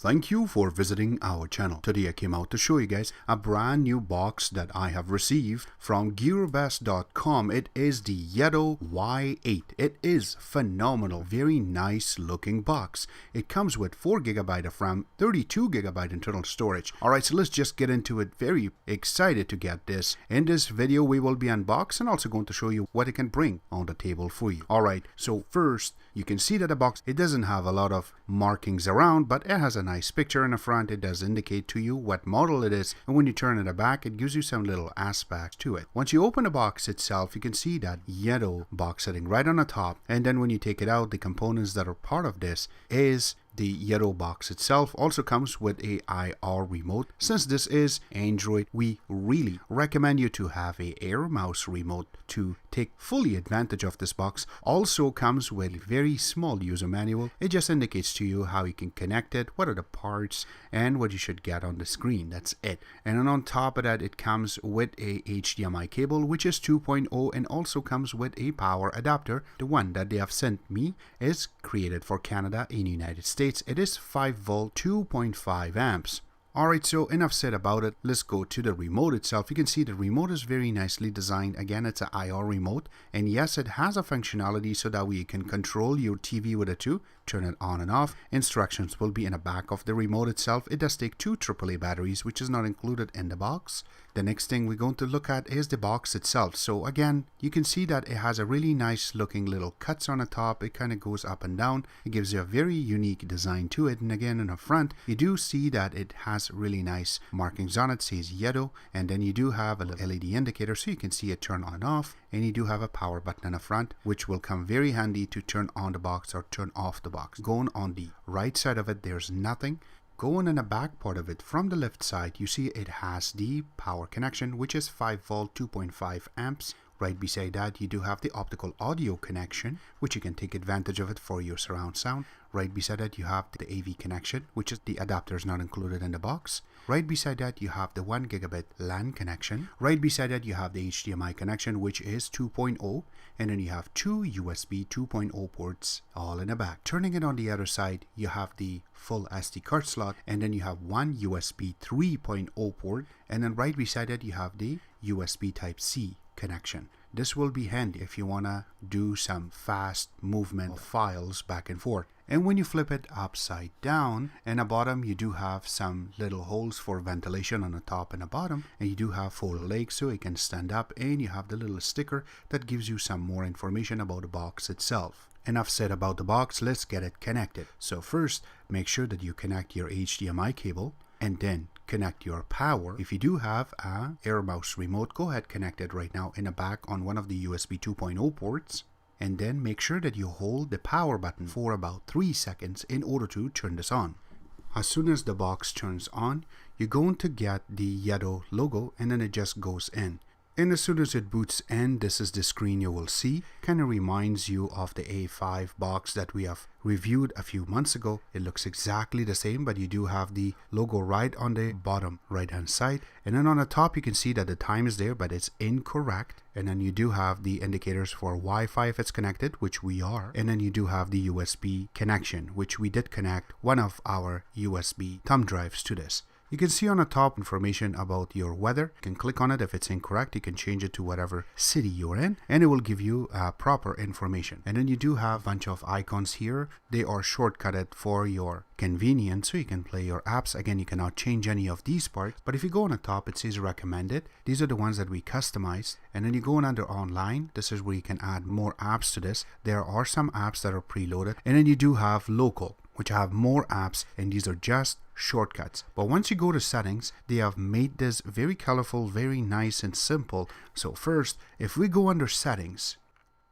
Thank you for visiting our channel. Today I came out to show you guys a brand new box that I have received from gearbest.com. It is the Yundoo Y8. It is phenomenal, very nice looking box. It comes with 4GB of RAM, 32GB internal storage. Alright, so let's just get into it. Very excited to get this. In this video we will be unboxing and also going to show you what it can bring on the table for you. Alright, so first you can see that the box, it doesn't have a lot of markings around, but it has a nice picture in the front. It does indicate to you what model it is, and when you turn it the back, it gives you some little aspects to it. Once you open the box itself, you can see that Yundoo box sitting right on the top, and then when you take it out, the components that are part of this is the Yundoo box itself. Also comes with a IR remote. Since this is Android, we really recommend you to have a Air mouse remote to take fully advantage of this box. Also comes with a very small user manual. It just indicates to you how you can connect it, what are the parts, and what you should get on the screen. That's it. And then on top of that, it comes with a HDMI cable, which is 2.0, and also comes with a power adapter. The one that they have sent me is created for Canada in the United States. It is 5 volt 2.5 amps. Alright, so enough said about it. Let's go to the remote itself. You can see the remote is very nicely designed. Again, it's an IR remote, and yes, it has a functionality so that way you can control your TV with it too. Turn it on and off. Instructions will be in the back of the remote itself. It does take 2 AAA batteries, which is not included in the box. The next thing we're going to look at is the box itself. So again, you can see that it has a really nice looking little cuts on the top. It kind of goes up and down. It gives you a very unique design to it. And again, in the front, you do see that it has really nice markings on it. It says Yundoo, and then you do have a little LED indicator so you can see it turn on and off. And you do have a power button in the front, which will come very handy to turn on the box or turn off the box. Going on the right side of it, there's nothing. Going in the back part of it, from the left side, you see it has the power connection, which is 5 volt 2.5 amps. Right beside that, you do have the optical audio connection, which you can take advantage of it for your surround sound. Right beside that, you have the AV connection, which is the adapter is not included in the box. Right beside that, you have the 1GB LAN connection. Right beside that, you have the HDMI connection, which is 2.0. And then you have 2 USB 2.0 ports all in the back. Turning it on the other side, you have the full SD card slot, and then you have 1 USB 3.0 port. And then right beside that, you have the USB Type-C connection. This will be handy if you want to do some fast movement of files back and forth. And when you flip it upside down, in the bottom you do have some little holes for ventilation on the top and the bottom, and you do have 4 legs so it can stand up, and you have the little sticker that gives you some more information about the box itself. Enough said about the box, let's get it connected. So first, make sure that you connect your HDMI cable, and then connect your power. If you do have a Air mouse remote, go ahead, connect it right now in the back on one of the USB 2.0 ports, and then make sure that you hold the power button for about 3 seconds in order to turn this on. As soon as the box turns on, you're going to get the Yundoo logo, and then it just goes in. And as soon as it boots in, this is the screen you will see. Kind of reminds you of the A5 box that we have reviewed a few months ago. It looks exactly the same, but you do have the logo right on the bottom right hand side. And then on the top, you can see that the time is there, but it's incorrect. And then you do have the indicators for Wi-Fi if it's connected, which we are. And then you do have the USB connection, which we did connect one of our USB thumb drives to this. You can see on the top information about your weather. You can click on it. If it's incorrect, you can change it to whatever city you're in, and it will give you proper information. And then you do have a bunch of icons here. They are shortcutted for your convenience, so you can play your apps. Again, you cannot change any of these parts, but if you go on the top, it says recommended. These are the ones that we customized. And then you go on under online. This is where you can add more apps to this. There are some apps that are preloaded, and then you do have local, which have more apps, and these are just shortcuts. But once you go to settings, they have made this very colorful, very nice and simple. So first, if we go under settings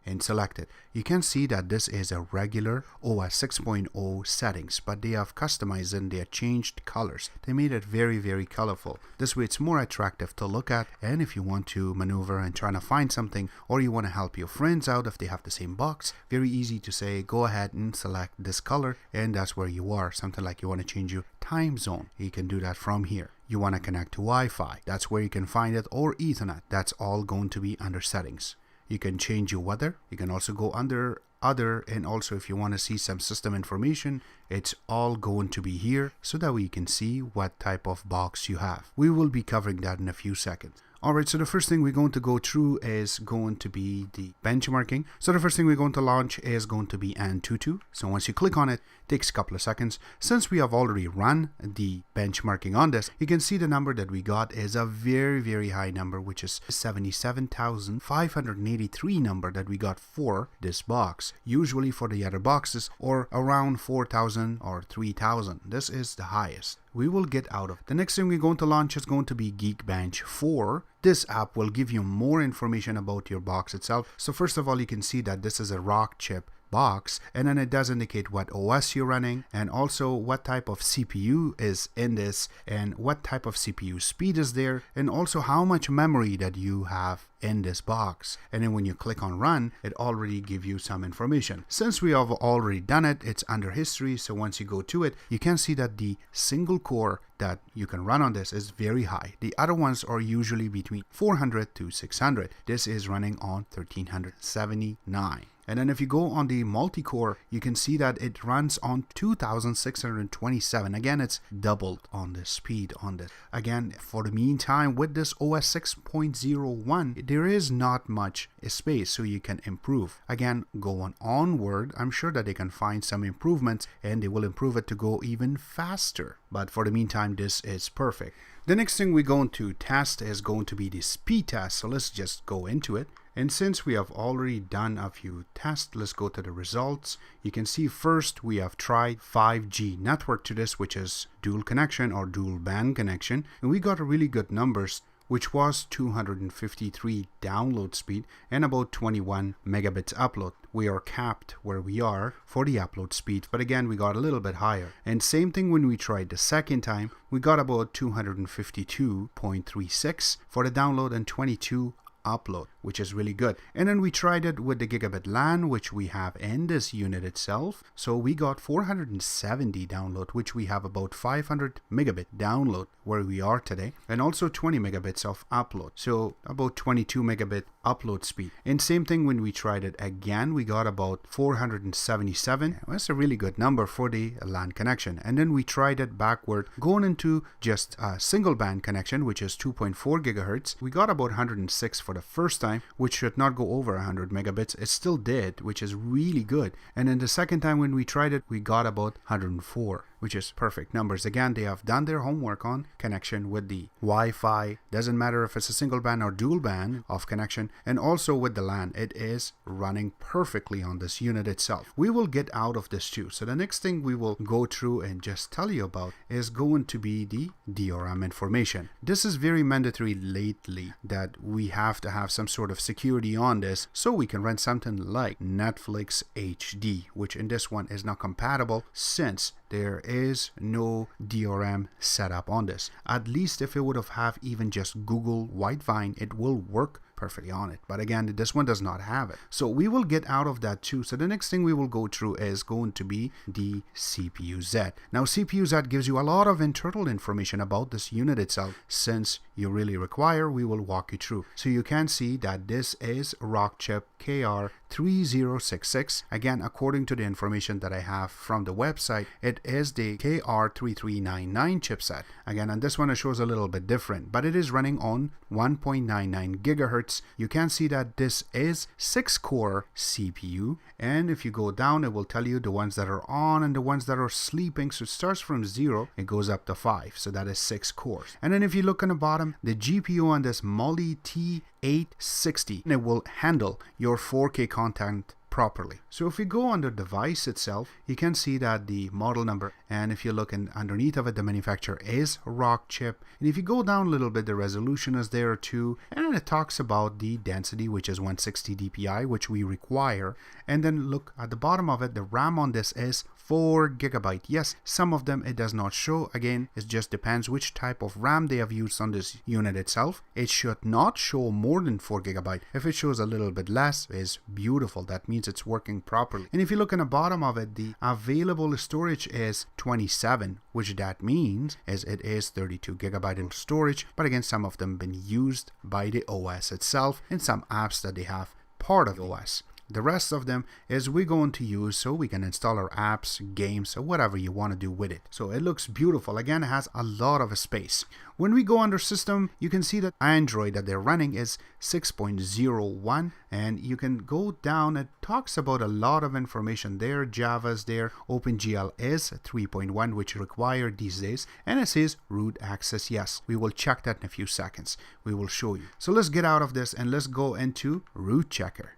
and select it, you can see that this is a regular OS 6.0 settings, but they have customized and they have changed colors. They made it very, very colorful. This way it's more attractive to look at, and if you want to maneuver and trying to find something, or you want to help your friends out if they have the same box, very easy to say go ahead and select this color, and that's where you are. Something like you want to change your time zone, you can do that from here. You want to connect to Wi-Fi, that's where you can find it, or Ethernet. That's all going to be under settings. You can change your weather. You can also go under other, and also if you want to see some system information, it's all going to be here so that we can see what type of box you have. We will be covering that in a few seconds. Alright, so the first thing we're going to go through is going to be the benchmarking. So the first thing we're going to launch is going to be Antutu. So once you click on it, it takes a couple of seconds. Since we have already run the benchmarking on this, you can see the number that we got is a very high number, which is 77,583 number that we got for this box. Usually for the other boxes or around 4,000 or 3,000. This is the highest we will get out of. The next thing we're going to launch is going to be Geekbench 4. This app will give you more information about your box itself. So first of all, you can see that this is a Rockchip box, and then it does indicate what OS you're running and also what type of CPU is in this and what type of CPU speed is there, and also how much memory that you have in this box. And then when you click on run, it already gives you some information. Since we have already done it, it's under history. So once you go to it, you can see that the single core that you can run on this is very high. The other ones are usually between 400 to 600. This is running on 1379. And then if you go on the multi-core, you can see that it runs on 2627. Again, it's doubled on the speed on this. Again, for the meantime, with this OS 6.01, there is not much space, so you can improve. Again, go on onward. I'm sure that they can find some improvements and they will improve it to go even faster. But for the meantime, this is perfect. The next thing we're going to test is going to be the speed test. So let's just go into it. And since we have already done a few tests, let's go to the results. You can see first we have tried 5G network to this, which is dual connection or dual band connection. And we got really good numbers, which was 253 download speed and about 21 megabits upload. We are capped where we are for the upload speed, but again, we got a little bit higher. And same thing when we tried the second time, we got about 252.36 for the download and 22 upload, which is really good. And then we tried it with the gigabit LAN, which we have in this unit itself. So we got 470 download, which we have about 500 megabit download where we are today, and also 20 megabits of upload. So about 22 megabit upload speed. And same thing when we tried it again, we got about 477. That's a really good number for the LAN connection. And then we tried it backward, going into just a single band connection, which is 2.4 gigahertz. We got about 106 for the first time, which should not go over 100 megabits. It still did, which is really good. And then the second time when we tried it, we got about 104, which is perfect numbers. Again, they have done their homework on connection with the Wi-Fi. Doesn't matter if it's a single band or dual band of connection. And also with the LAN, it is running perfectly on this unit itself. We will get out of this too. So the next thing we will go through and just tell you about is going to be the DRM information. This is very mandatory lately that we have to have some sort of security on this so we can run something like Netflix HD, which in this one is not compatible since there is no DRM setup on this. At least if it would have even just Google Whitevine, it will work perfectly on it. But again, this one does not have it. So we will get out of that too. So the next thing we will go through is going to be the CPU-Z. Now CPU-Z gives you a lot of internal information about this unit itself. Since you really require, we will walk you through. So you can see that this is Rockchip KR3066. Again, according to the information that I have from the website, it is the KR3399 chipset. Again, and this one shows a little bit different, but it is running on 1.99 gigahertz. You can see that this is 6-core CPU, and if you go down, it will tell you the ones that are on and the ones that are sleeping. So it starts from 0, it goes up to 5, so that is 6 cores. And then if you look on the bottom, the GPU on this Mali T860, and it will handle your 4K content properly. So if we go under device itself, you can see that the model number, and if you look underneath of it, the manufacturer is Rockchip. And if you go down a little bit, the resolution is there too, and it talks about the density, which is 160 dpi, which we require. And then look at the bottom of it, the RAM on this is 4 gigabyte. Yes, some of them it does not show. Again, it just depends which type of RAM they have used on this unit itself. It should not show more than 4 gigabyte. If it shows a little bit less, it's beautiful. That means it's working properly. And if you look in the bottom of it, the available storage is 27, which that means is it is 32 gigabyte in storage. But again, some of them been used by the OS itself and some apps that they have part of the OS. The rest of them is we're going to use so we can install our apps, games, or whatever you want to do with it. So it looks beautiful. Again, it has a lot of space. When we go under system, you can see that Android that they're running is 6.01, and you can go down. It talks about a lot of information there. Java's there. OpenGL is 3.1, which required these days, and it says root access yes. We will check that in a few seconds. We will show you. So let's get out of this and let's go into root checker.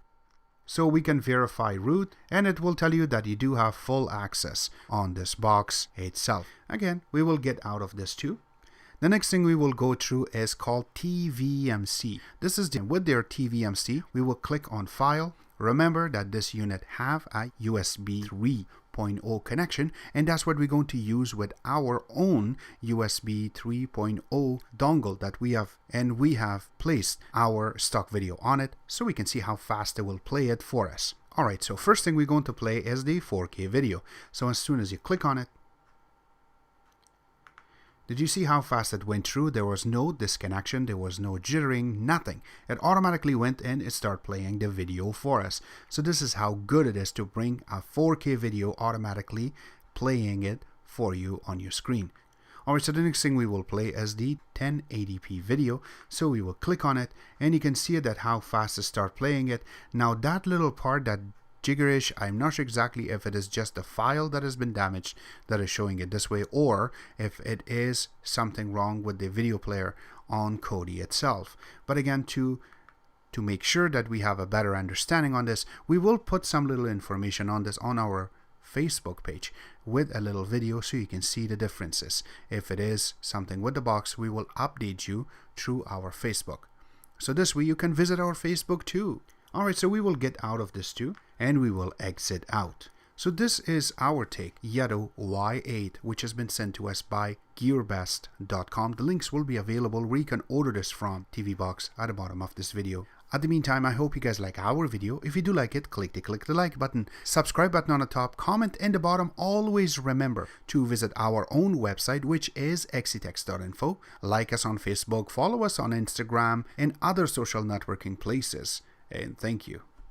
So we can verify root, and it will tell you that you do have full access on this box itself. Again, we will get out of this too. The next thing we will go through is called TVMC. This is with their TVMC. We will click on File. Remember that this unit have a USB 3.0 connection, and that's what we're going to use with our own USB 3.0 dongle that we have, and we have placed our stock video on it so we can see how fast it will play it for us. Alright, so first thing we're going to play is the 4K video. So as soon as you click on it, did you see how fast it went through? There was no disconnection, there was no jittering, nothing. It automatically went and it started playing the video for us. So this is how good it is to bring a 4K video automatically playing it for you on your screen. Alright, so the next thing we will play is the 1080p video. So we will click on it and you can see that how fast it starts playing it. Now that little part, that jiggerish, I'm not sure exactly if it is just the file that has been damaged that is showing it this way, or if it is something wrong with the video player on Kodi itself. But again, to make sure that we have a better understanding on this, we will put some little information on this on our Facebook page with a little video so you can see the differences. If it is something with the box, we will update you through our Facebook. So this way you can visit our Facebook too. Alright, so we will get out of this too, and we will exit out. So this is our take, Yundoo Y8, which has been sent to us by gearbest.com. The links will be available where you can order this from TV box at the bottom of this video. At the meantime, I hope you guys like our video. If you do like it, click the like button, subscribe button on the top, comment in the bottom. Always remember to visit our own website, which is exitex.info. Like us on Facebook, follow us on Instagram and other social networking places. And thank you.